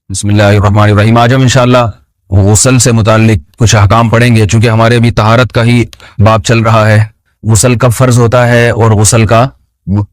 بسم اللہ الرحمن الرحیم۔ آج ہم انشاءاللہ غسل سے متعلق کچھ احکام پڑھیں گے، چونکہ ہمارے ابھی طہارت کا ہی باب چل رہا ہے۔ غسل کب فرض ہوتا ہے اور غسل کا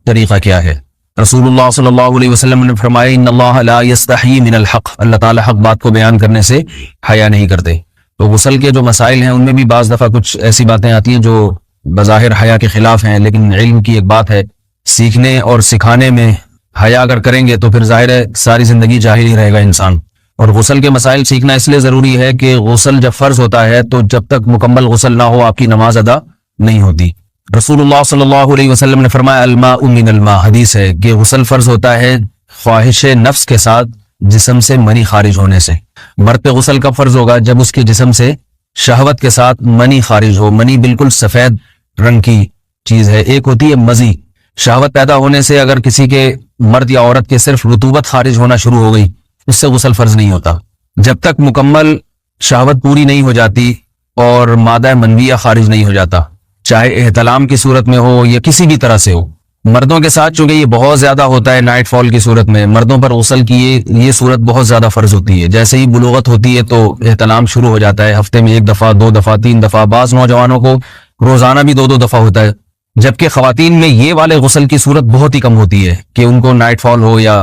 طریقہ کیا ہے؟ رسول اللہ صلی اللہ علیہ وسلم نے فرمایا ان اللہ لا یستحیی من الحق، اللہ تعالی حق بات کو بیان کرنے سے حیا نہیں کرتے۔ تو غسل کے جو مسائل ہیں ان میں بھی بعض دفعہ کچھ ایسی باتیں آتی ہیں جو بظاہر حیا کے خلاف ہیں، لیکن علم کی ایک بات ہے، سیکھنے اور سکھانے میں حیا اگر کریں گے تو پھر ظاہر ہے ساری زندگی جاہل ہی رہے گا انسان۔ اور غسل کے مسائل سیکھنا اس لیے ضروری ہے کہ غسل جب فرض ہوتا ہے تو جب تک مکمل غسل نہ ہو آپ کی نماز ادا نہیں ہوتی۔ رسول اللہ صلی اللہ علیہ وسلم نے فرمایا الماء من الماء، حدیث ہے کہ غسل فرض ہوتا ہے خواہش نفس کے ساتھ جسم سے منی خارج ہونے سے۔ مرد پہ غسل کب فرض ہوگا؟ جب اس کے جسم سے شہوت کے ساتھ منی خارج ہو۔ منی بالکل سفید رنگ کی چیز ہے، ایک ہوتی ہے مزی۔ شہوت پیدا ہونے سے اگر کسی کے مرد یا عورت کے صرف رطوبت خارج ہونا شروع ہو گئی، اس سے غسل فرض نہیں ہوتا۔ جب تک مکمل شہوت پوری نہیں ہو جاتی اور مادہ منویہ خارج نہیں ہو جاتا، چاہے احتلام کی صورت میں ہو یا کسی بھی طرح سے ہو۔ مردوں کے ساتھ چونکہ یہ بہت زیادہ ہوتا ہے، نائٹ فال کی صورت میں مردوں پر غسل کی یہ صورت بہت زیادہ فرض ہوتی ہے۔ جیسے ہی بلوغت ہوتی ہے تو احتلام شروع ہو جاتا ہے، ہفتے میں 1 دفعہ 2 دفعہ 3 دفعہ، بعض نوجوانوں کو روزانہ بھی 2 دفعہ ہوتا ہے، جبکہ خواتین میں یہ والے غسل کی صورت بہت ہی کم ہوتی ہے کہ ان کو نائٹ فال ہو یا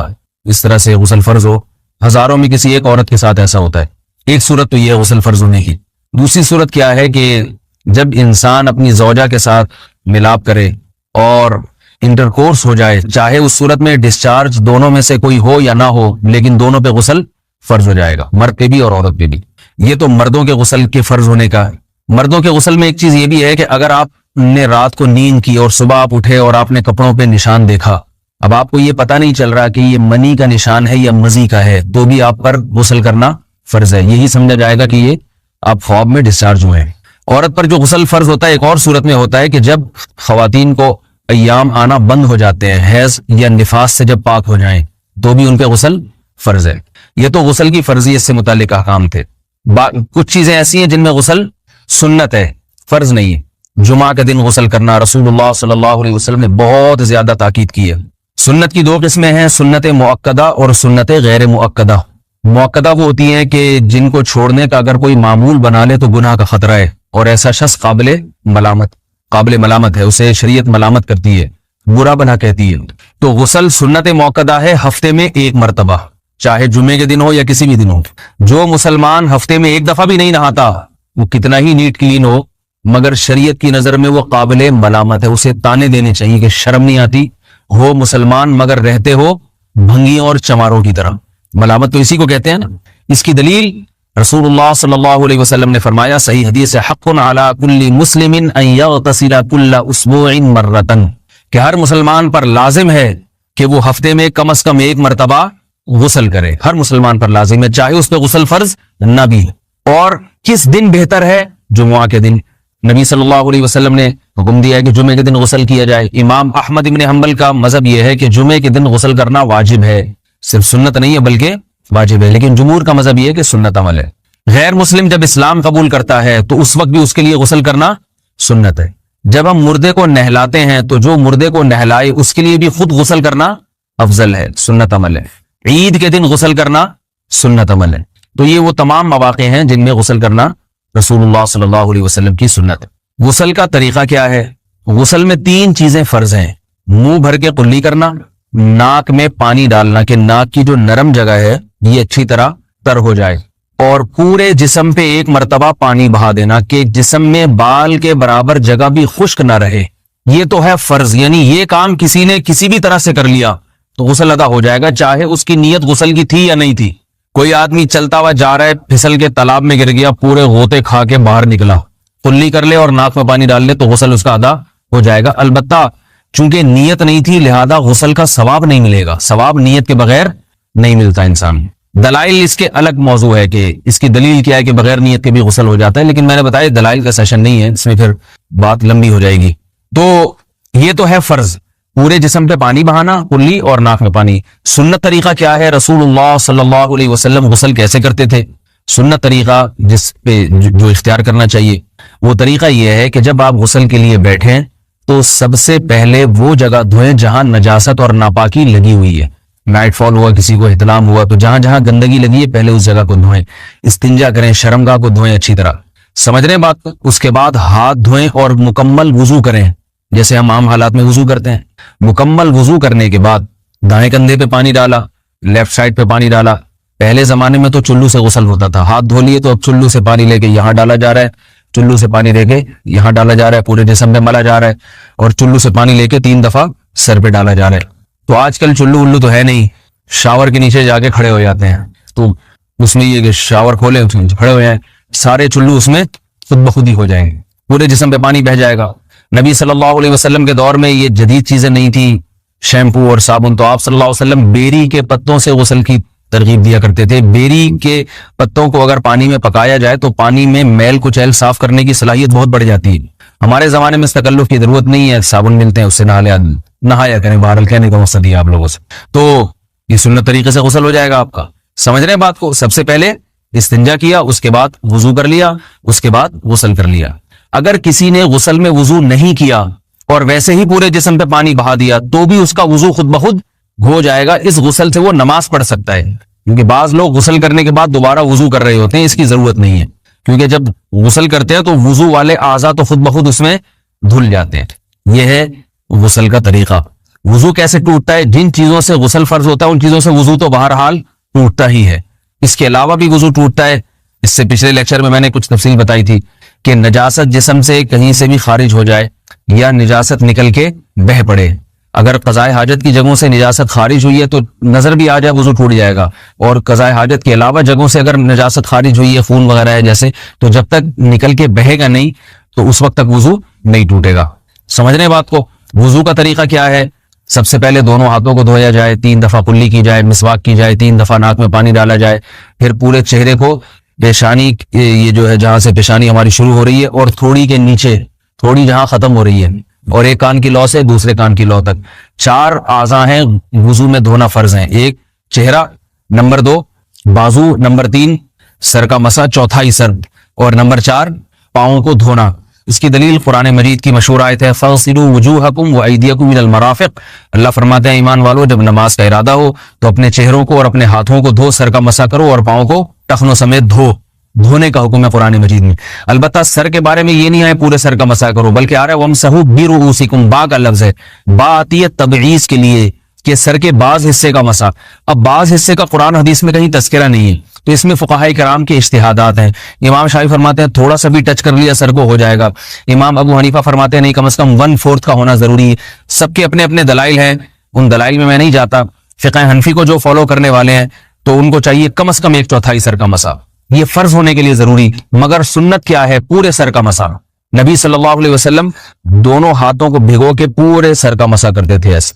اس طرح سے غسل فرض ہو۔ ہزاروں میں کسی ایک عورت کے ساتھ ایسا ہوتا ہے۔ ایک صورت تو یہ غسل فرض ہونے کی۔ دوسری صورت کیا ہے کہ جب انسان اپنی زوجہ کے ساتھ ملاپ کرے اور انٹرکورس ہو جائے، چاہے اس صورت میں ڈسچارج دونوں میں سے کوئی ہو یا نہ ہو، لیکن دونوں پہ غسل فرض ہو جائے گا، مرد پہ بھی اور عورت پہ بھی۔ یہ تو مردوں کے غسل کے فرض ہونے کا ہے۔ مردوں کے غسل میں ایک چیز یہ بھی ہے کہ اگر آپ نے رات کو نیند کی اور صبح آپ اٹھے اور آپ نے کپڑوں پہ نشان دیکھا، اب آپ کو یہ پتہ نہیں چل رہا کہ یہ منی کا نشان ہے یا مزی کا ہے، تو بھی آپ پر غسل کرنا فرض ہے۔ یہی سمجھا جائے گا کہ یہ آپ خواب میں ڈسچارج ہوئے ہیں۔ عورت پر جو غسل فرض ہوتا ہے ایک اور صورت میں ہوتا ہے کہ جب خواتین کو ایام آنا بند ہو جاتے ہیں، حیض یا نفاس سے جب پاک ہو جائیں، تو بھی ان پہ غسل فرض ہے۔ یہ تو غسل کی فرضیت سے متعلق احکام تھے۔ کچھ چیزیں ایسی ہیں جن میں غسل سنت ہے، فرض نہیں ہے۔ جمعہ کے دن غسل کرنا رسول اللہ صلی اللہ علیہ وسلم نے بہت زیادہ تاکید کی ہے۔ سنت کی 2 قسمیں ہیں، سنت مؤکدہ اور سنت غیر مؤکدہ۔ مؤکدہ وہ ہوتی ہیں کہ جن کو چھوڑنے کا اگر کوئی معمول بنا لے تو گناہ کا خطرہ ہے، اور ایسا شخص قابل ملامت ہے، اسے شریعت ملامت کرتی ہے، برا بنا کہتی ہے۔ تو غسل سنت مؤکدہ ہے، ہفتے میں 1 مرتبہ، چاہے جمعے کے دن ہو یا کسی بھی دن ہو۔ جو مسلمان ہفتے میں 1 دفعہ بھی نہیں نہاتا، وہ کتنا ہی نیٹ کلین ہو، مگر شریعت کی نظر میں وہ قابل ملامت ہے، اسے تانے دینے چاہیے کہ شرم نہیں آتی ہو مسلمان مگر رہتے ہو بھنگیوں اور چماروں کی طرح۔ ملامت تو اسی کو کہتے ہیں نا۔ اس کی دلیل رسول اللہ صلی اللہ علیہ وسلم نے فرمایا، صحیح حدیث ہے، حق علی کل مسلم ان یغتسل کل اسبوع مرتن، کہ ہر مسلمان پر لازم ہے کہ وہ ہفتے میں کم از کم 1 مرتبہ غسل کرے۔ ہر مسلمان پر لازم ہے، چاہے اس پہ غسل فرض نہ بھی۔ اور کس دن بہتر ہے؟ جمعہ کے دن۔ نبی صلی اللہ علیہ وسلم نے حکم دیا ہے کہ جمعے کے دن غسل کیا جائے۔ امام احمد ابن حنبل کا مذہب یہ ہے کہ جمعے کے دن غسل کرنا واجب ہے، صرف سنت نہیں ہے بلکہ واجب ہے، لیکن جمہور کا مذہب یہ ہے کہ سنت عمل ہے۔ غیر مسلم جب اسلام قبول کرتا ہے تو اس وقت بھی اس کے لیے غسل کرنا سنت ہے۔ جب ہم مردے کو نہلاتے ہیں تو جو مردے کو نہلائے اس کے لیے بھی خود غسل کرنا افضل ہے، سنت عمل ہے۔ عید کے دن غسل کرنا سنت عمل ہے۔ تو یہ وہ تمام مواقع ہیں جن میں غسل کرنا رسول اللہ صلی اللہ علیہ وسلم کی سنت ہے۔ غسل کا طریقہ کیا ہے؟ غسل میں 3 چیزیں فرض ہیں، منہ بھر کے قلی کرنا، ناک میں پانی ڈالنا کہ ناک کی جو نرم جگہ ہے یہ اچھی طرح تر ہو جائے، اور پورے جسم پہ 1 مرتبہ پانی بہا دینا کہ جسم میں بال کے برابر جگہ بھی خشک نہ رہے۔ یہ تو ہے فرض، یعنی یہ کام کسی نے کسی بھی طرح سے کر لیا تو غسل ادا ہو جائے گا، چاہے اس کی نیت غسل کی تھی یا نہیں تھی۔ کوئی آدمی چلتا ہوا جا رہا ہے، پھسل کے تالاب میں گر گیا، پورے غوطے کھا کے باہر نکلا، قلی کر لے اور ناک میں پانی ڈال لے تو غسل اس کا ادا ہو جائے گا۔ البتہ چونکہ نیت نہیں تھی لہذا غسل کا ثواب نہیں ملے گا، ثواب نیت کے بغیر نہیں ملتا انسان۔ دلائل اس کے الگ موضوع ہے کہ اس کی دلیل کیا ہے کہ بغیر نیت کے بھی غسل ہو جاتا ہے، لیکن میں نے بتایا دلائل کا سیشن نہیں ہے، اس میں پھر بات لمبی ہو جائے گی۔ تو یہ تو ہے فرض، پورے جسم پہ پانی بہانا، قلی اور ناک میں پانی۔ سنت طریقہ کیا ہے؟ رسول اللہ صلی اللہ علیہ وسلم غسل کیسے کرتے تھے؟ سنت طریقہ جس پہ جو اختیار کرنا چاہیے وہ طریقہ یہ ہے کہ جب آپ غسل کے لیے بیٹھیں تو سب سے پہلے وہ جگہ دھوئیں جہاں نجاست اور ناپاکی لگی ہوئی ہے۔ نائٹ فال ہوا, کسی کو احتلام ہوا, تو جہاں جہاں گندگی لگی ہے پہلے اس جگہ کو دھوئیں, استنجا کریں, شرمگاہ کو دھوئیں اچھی طرح. سمجھ رہے ہیں بات کو؟ اس کے بعد ہاتھ دھوئیں اور مکمل وضو کریں جیسے ہم عام حالات میں وضو کرتے ہیں. مکمل وضو کرنے کے بعد دائیں کندھے پہ پانی ڈالا, لیفٹ سائڈ پہ پانی ڈالا. پہلے زمانے میں تو چلو سے غسل ہوتا تھا, ہاتھ دھو لیے تو اب چلو سے پانی لے کے یہاں ڈالا جا رہا ہے, چلو سے پانی لے کے یہاں ڈالا جا رہا ہے, پورے جسم پہ ملا جا رہا ہے, اور چلو سے پانی لے کے 3 دفعہ سر پہ ڈالا جا رہا ہے. تو آج کل چلو الو تو ہے نہیں, شاور کے نیچے جا کے کھڑے ہو جاتے ہیں, تو اس میں یہ کہ شاور کھولے کھڑے ہو جائیں, سارے چلو اس میں خود بخود ہی ہو جائیں گے, پورے جسم پہ پانی بہ جائے گا. نبی صلی اللہ علیہ وسلم کے دور میں یہ جدید چیزیں نہیں تھی, شیمپو اور صابن, تو آپ صلی اللہ علیہ وسلم بیری کے پتوں سے غسل کی ترغیب دیا کرتے تھے. بیری کے پتوں کو اگر پانی میں پکایا جائے تو پانی میں میل کچیل صاف کرنے کی صلاحیت بہت بڑھ جاتی ہے. ہمارے زمانے میں اس تکلف کی ضرورت نہیں ہے, صابن ملتے ہیں اس سے نہایا کریں. بہرحال کہنے کا مقصد یہ آپ لوگوں سے, تو یہ سنت طریقے سے غسل ہو جائے گا آپ کا. سمجھ رہے ہیں بات کو؟ سب سے پہلے استنجا کیا, اس کے بعد وضو کر لیا, اس کے بعد غسل کر لیا. اگر کسی نے غسل میں وضو نہیں کیا اور ویسے ہی پورے جسم پہ پانی بہا دیا تو بھی اس کا وضو خود بخود ہو جائے گا. اس غسل سے وہ نماز پڑھ سکتا ہے, کیونکہ بعض لوگ غسل کرنے کے بعد دوبارہ وضو کر رہے ہوتے ہیں, اس کی ضرورت نہیں ہے, کیونکہ جب غسل کرتے ہیں تو وضو والے اعضاء تو خود بخود اس میں دھل جاتے ہیں. یہ ہے غسل کا طریقہ. وضو کیسے ٹوٹتا ہے؟ جن چیزوں سے غسل فرض ہوتا ہے ان چیزوں سے وضو تو بہرحال ٹوٹتا ہی ہے. اس کے علاوہ بھی وضو ٹوٹتا ہے. اس سے پچھلے لیکچر میں نے کچھ تفصیل بتائی تھی کہ نجاست جسم سے کہیں سے بھی خارج ہو جائے یا نجاست نکل کے بہہ پڑے, اگر قضاء حاجت کی جگہوں سے نجاست خارج ہوئی ہے تو نظر بھی آ جائے وضو ٹوٹ جائے گا, اور قضاء حاجت کے علاوہ جگہوں سے اگر نجاست خارج ہوئی ہے, خون وغیرہ ہے جیسے, تو جب تک نکل کے بہے گا نہیں تو اس وقت تک وضو نہیں ٹوٹے گا. سمجھ رہے ہیں بات کو؟ وضو کا طریقہ کیا ہے؟ سب سے پہلے دونوں ہاتھوں کو دھویا جائے, 3 دفعہ کلی کی جائے, مسواک کی جائے, 3 دفعہ ناک میں پانی ڈالا جائے, پھر پورے چہرے کو پیشانی, یہ جو ہے جہاں سے پیشانی ہماری شروع ہو رہی ہے اور تھوڑی کے نیچے تھوڑی جہاں ختم ہو رہی ہے, اور ایک کان کی لو سے دوسرے کان کی لو تک 4 اعضاء ہیں وضو میں دھونا فرض ہیں. 1 چہرہ, نمبر 2 بازو, نمبر 3 سر کا مسا, چوتھائی سر, اور نمبر 4 پاؤں کو دھونا. اس کی دلیل قرآن مجید کی مشہور آیت ہے فَاغْسِلُوا وُجُوهَكُمْ وَأَيْدِيَكُمْ إِلَى الْمَرَافِقِ. اللہ فرماتے ہیں ایمان والو جب نماز کا ارادہ ہو تو اپنے چہروں کو اور اپنے ہاتھوں کو دھو, سر کا مسا کرو اور پاؤں کو ٹخنوں سمیت دھو. دھونے کا حکم ہے قرآن مجید میں. البتہ سر کے بارے میں یہ نہیں ہے پورے سر کا مسا کرو, بلکہ آ رہا ہے وَامْسَحُوا بِرُؤُوسِكُمْ, با کا لفظ ہے, با آتی ہے تبعیض کے لیے کہ سر کے بعض حصے کا مسا. اب بعض حصے کا قرآن حدیث میں کہیں تذکرہ نہیں ہے, تو اس میں فقہاء کرام کے اجتہادات ہیں. امام شافعی فرماتے ہیں تھوڑا سا بھی ٹچ کر لیا سر کو ہو جائے گا. امام ابو حنیفہ فرماتے ہیں نہیں, کم از کم 1/4 کا ہونا ضروری ہے. سب کے اپنے اپنے دلائل ہیں, ان دلائل میں نہیں جاتا. فقہ حنفی کو جو فالو کرنے والے ہیں تو ان کو چاہیے کم از کم 1/4 سر کا مسا, یہ فرض ہونے کے لیے ضروری. مگر سنت کیا ہے؟ پورے سر کا مسا. نبی صلی اللہ علیہ وسلم دونوں ہاتھوں کو بھگو کے پورے سر کا مسا کرتے تھے ایسے.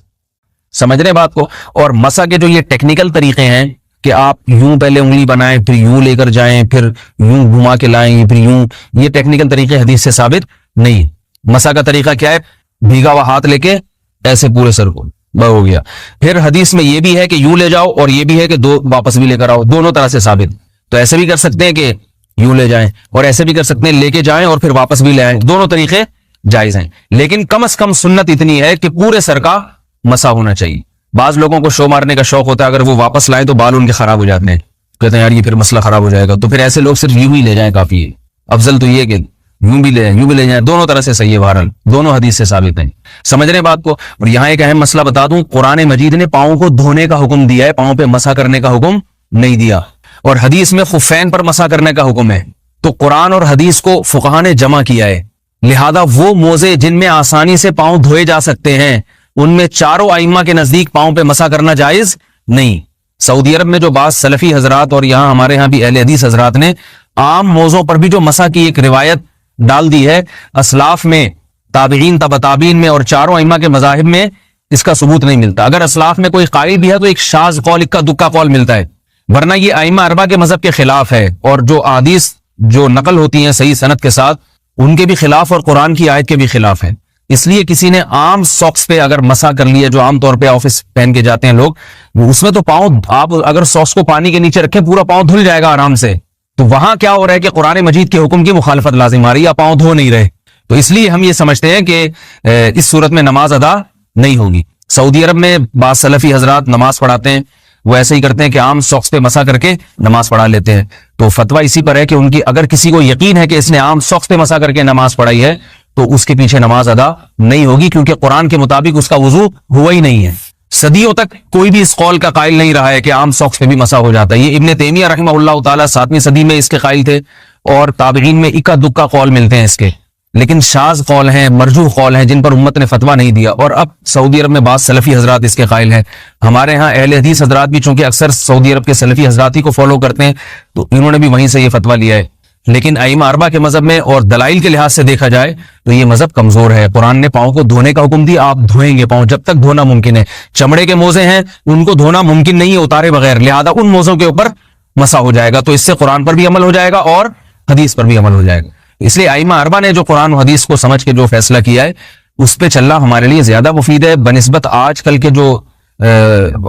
سمجھ رہے بات کو؟ اور مسا کے جو یہ ٹیکنیکل طریقے ہیں کہ آپ یوں پہلے انگلی بنائیں, پھر یوں لے کر جائیں, پھر یوں گھما کے لائیں, پھر یوں, یہ ٹیکنیکل طریقے حدیث سے ثابت نہیں. مسا کا طریقہ کیا ہے؟ بھیگا ہوا ہاتھ لے کے ایسے پورے سر کو ہو گیا. پھر حدیث میں یہ بھی ہے کہ یوں لے جاؤ اور یہ بھی ہے کہ 2 واپس بھی لے کر آؤ, دونوں طرح سے ثابت. تو ایسے بھی کر سکتے ہیں کہ یوں لے جائیں, اور ایسے بھی کر سکتے ہیں لے کے جائیں اور پھر واپس بھی لے آئیں, دونوں طریقے جائز ہیں. لیکن کم از کم سنت اتنی ہے کہ پورے سر کا مسا ہونا چاہیے. بعض لوگوں کو شو مارنے کا شوق ہوتا ہے, اگر وہ واپس لائیں تو بال ان کے خراب ہو جاتے ہیں, کہتے ہیں یار یہ پھر مسئلہ خراب ہو جائے گا, تو پھر ایسے لوگ صرف یوں ہی لے جائیں کافی ہے. افضل تو یہ کہ یوں بھی لے جائیں, یوں بھی لے جائیں, دونوں طرح سے صحیح ہے. بہرحال دونوں حدیث سے ثابت ہیں. سمجھ رہے ہیں بات کو؟ اور یہاں ایک اہم مسئلہ بتا دوں, قرآن مجید نے پاؤں کو دھونے کا حکم دیا ہے, پاؤں پہ مسا کرنے کا حکم نہیں دیا. اور حدیث میں خفین پر مسا کرنے کا حکم ہے. تو قرآن اور حدیث کو فقہاء نے جمع کیا ہے, لہذا وہ موزے جن میں آسانی سے پاؤں دھوئے جا سکتے ہیں ان میں چاروں ائمہ کے نزدیک پاؤں پہ مسا کرنا جائز نہیں. سعودی عرب میں جو بعض سلفی حضرات اور یہاں ہمارے ہاں بھی اہل حدیث حضرات نے عام موضوع پر بھی جو مسا کی ایک روایت ڈال دی ہے, اسلاف میں, تابعین, تبع تابعین میں اور چاروں ائمہ کے مذاہب میں اس کا ثبوت نہیں ملتا. اگر اسلاف میں کوئی قائل بھی ہے تو ایک شاذ قول, اکا دکا قول ملتا ہے, ورنہ یہ ائمہ اربعہ کے مذہب کے خلاف ہے. اور جو احادیث جو نقل ہوتی ہیں صحیح سند کے ساتھ ان کے بھی خلاف اور قرآن کی آیت کے بھی خلاف ہیں. اس لیے کسی نے عام ساکس پہ اگر مسا کر لیا, جو عام طور پہ آفس پہن کے جاتے ہیں لوگ, اس میں تو پاؤں, آپ اگر ساکس کو پانی کے نیچے رکھیں پورا پاؤں دھل جائے گا آرام سے. تو وہاں کیا ہو رہا ہے کہ قرآن مجید کے حکم کی مخالفت لازم آ رہی ہے, آپ پاؤں دھو نہیں رہے. تو اس لیے ہم یہ سمجھتے ہیں کہ اس صورت میں نماز ادا نہیں ہوگی. سعودی عرب میں بعض سلفی حضرات نماز پڑھاتے ہیں، وہ ایسے ہی کرتے ہیں کہ عام سوکس پہ مسا کر کے نماز پڑھا لیتے ہیں. تو فتویٰ اسی پر ہے کہ ان کی اگر کسی کو یقین ہے کہ اس نے عام سوکس پہ مسا کر کے نماز پڑھائی ہے تو اس کے پیچھے نماز ادا نہیں ہوگی، کیونکہ قرآن کے مطابق اس کا وضو ہوا ہی نہیں ہے. صدیوں تک کوئی بھی اس قول کا قائل نہیں رہا ہے کہ عام سوکس پہ بھی مسا ہو جاتا ہے. یہ ابن تیمیہ رحمہ اللہ تعالیٰ 7ویں صدی میں اس کے قائل تھے، اور تابعین میں اکا دکا قول ملتے ہیں اس کے، لیکن شاذ قول ہیں، مرجوح قول ہیں جن پر امت نے فتویٰ نہیں دیا. اور اب سعودی عرب میں بعض سلفی حضرات اس کے قائل ہیں. ہمارے ہاں اہل حدیث حضرات بھی چونکہ اکثر سعودی عرب کے سلفی حضرات ہی کو فالو کرتے ہیں، تو انہوں نے بھی وہیں سے یہ فتویٰ لیا ہے. لیکن ائمہ اربعہ کے مذہب میں اور دلائل کے لحاظ سے دیکھا جائے تو یہ مذہب کمزور ہے. قرآن نے پاؤں کو دھونے کا حکم دیا، آپ دھوئیں گے پاؤں جب تک دھونا ممکن ہے. چمڑے کے موزے ہیں، ان کو دھونا ممکن نہیں ہے اتارے بغیر، لہذا ان موزوں کے اوپر مسا ہو جائے گا. تو اس سے قرآن پر بھی عمل ہو جائے گا اور حدیث پر بھی عمل ہو جائے گا. اس لیے ائمہ اربعہ نے جو قرآن و حدیث کو سمجھ کے جو فیصلہ کیا ہے اس پہ چلنا ہمارے لیے زیادہ مفید ہے بنسبت آج کل کے جو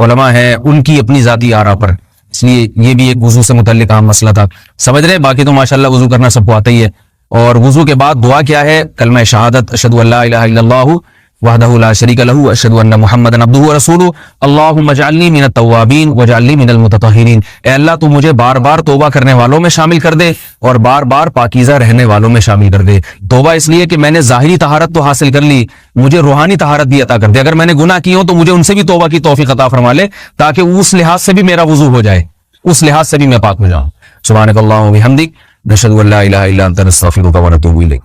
علماء ہیں ان کی اپنی ذاتی آراء پر. اس لیے یہ بھی ایک وضو سے متعلق اہم مسئلہ تھا. سمجھ رہے ہیں؟ باقی تو ماشاءاللہ وضو کرنا سب کو آتا ہی ہے. اور وضو کے بعد دعا کیا ہے؟ کلمہ شہادت، اشہد ان لا الہ الا اللہ وحدہ لا شریک لہ اشہد ان محمدا عبدہ ورسولہ اللہم اجعلنی من التوابین واجعلنی من المتطہرین. اے اللہ تو مجھے بار بار توبہ کرنے والوں میں شامل کر دے اور بار بار پاکیزہ رہنے والوں میں شامل کر دے. توبہ اس لیے کہ میں نے ظاہری طہارت تو حاصل کر لی، مجھے روحانی طہارت بھی عطا کر دے. اگر میں نے گناہ کی ہوں تو مجھے ان سے بھی توبہ کی توفیق عطا فرما لے، تاکہ اس لحاظ سے بھی میرا وضو ہو جائے، اس لحاظ سے بھی میں پاک ہو جاؤں. سبحانک اللہم و بحمدک، نشہد ان لا الہ الا انت، نستغفرک و نتوب الیک.